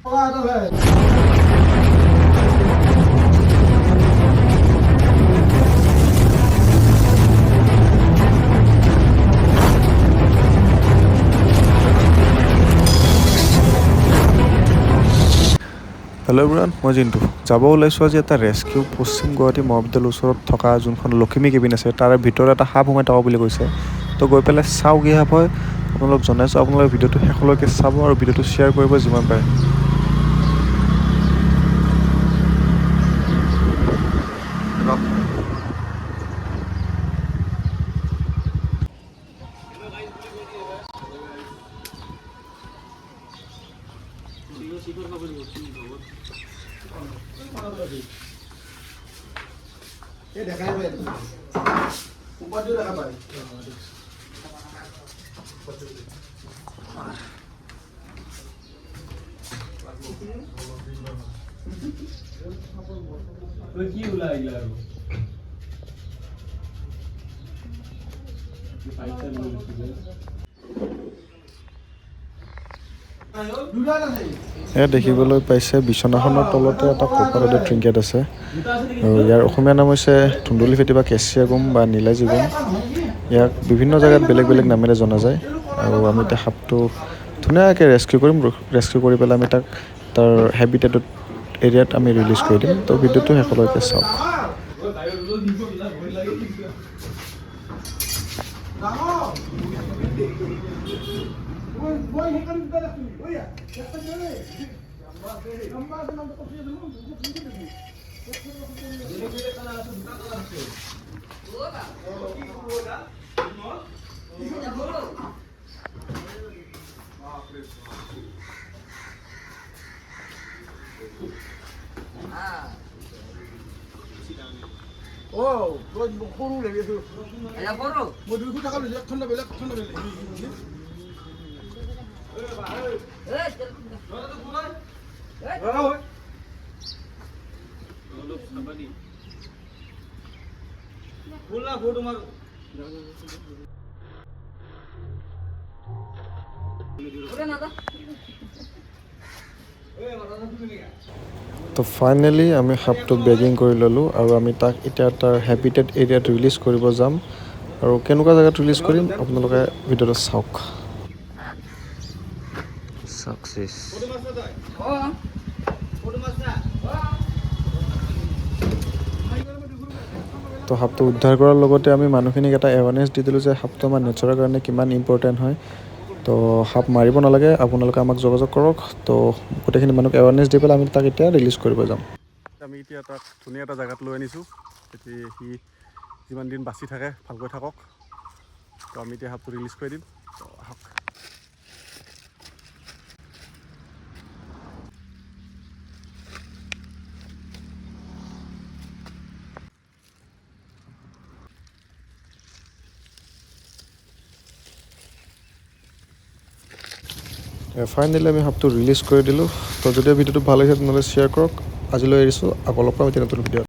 Hello' everyone, মই জিন্তু। যাব ওলাইছোঁ আজি এটা ৰেস্কিউ পশ্চিম গুৱাহাটী মহাবিদ্যালয়ৰ ওচৰত থকা যোনখন লখিমী কেবিন আছে তাৰে ভিতৰত এটা সাপ সোমাই থকা বুলি কৈছে। তো গৈ পেলাই চাওঁ কি সাপ হয়, আপোনালোকক জনাইছোঁ। আপোনালোকে ভিডিঅ'টো শেষলৈকে চাব আৰু ভিডিঅ'টো শ্বেয়াৰ কৰিব যিমান পাৰে। দেখাই পাই উপৰটো দেখা পায়। কি ওলাই আহিলা আৰু এয়া দেখিবলৈ পাইছে বিচনাখনৰ তলতে এটা কপাৰেটৰ ট্ৰিংকেট আছে। আৰু ইয়াৰ অসমীয়া নাম হৈছে ধুন্দুলি ফেটি বা কেঁচিয়া গুম বা নীলাজী গুম। ইয়াক বিভিন্ন জেগাত বেলেগ বেলেগ নামেৰে জনা যায়। আৰু আমি এতিয়া সাপটো ধুনীয়াকৈ ৰেস্কিউ কৰিম। ৰেস্কিউ কৰি পেলাই আমি তাক তাৰ হেবিটেটেড এৰিয়াত আমি ৰিলিজ কৰি দিম। তো ভিডিঅ'টো শেষলৈকে চাওক। সৰু লাগি আছো মই 200 টকা লৈছো। ঠাণ্ডা বেলেগ তো ফাইনেলি আমি সাপটো বেগিং কৰি ল'লোঁ আৰু আমি তাক এতিয়া তাৰ হেবিটেড এৰিয়াত ৰিলিজ কৰিব যাম। আৰু কেনেকুৱা জেগাত ৰিলিজ কৰিম আপোনালোকে ভিডিঅ'টো চাওক। ছাকচেছ। তো সাপটো উদ্ধাৰ কৰাৰ লগতে আমি মানুহখিনিক এটা এৱাৰনেছ দি দিলোঁ যে সাপটো আমাৰ নেচাৰৰ কাৰণে কিমান ইম্পৰ্টেণ্ট হয়। তো সাপ মাৰিব নালাগে, আপোনালোকে আমাক যোগাযোগ কৰক। তো গোটেইখিনি মানুহক এৱাৰনেছ দি পেলাই আমি তাক এতিয়া ৰিলিজ কৰিব যাম। আমি এতিয়া তাক ধুনীয়া এটা জেগাত লৈ আনিছোঁ। এতিয়া সি যিমান দিন বাচি থাকে ভালকৈ থাকক। তো আমি এতিয়া সাপটো ৰিলিজ কৰি দিম। তো আহক। ফাইনেলি আমি সাপটো ৰিলিজ কৰি দিলোঁ। তো যদি ভিডিঅ'টো ভাল লাগিছে তেনেহ'লে শ্বেয়াৰ কৰক। আজিলৈ এৰিছোঁ, আকৌ লগ পাম এতিয়া নতুন ভিডিঅ'ত।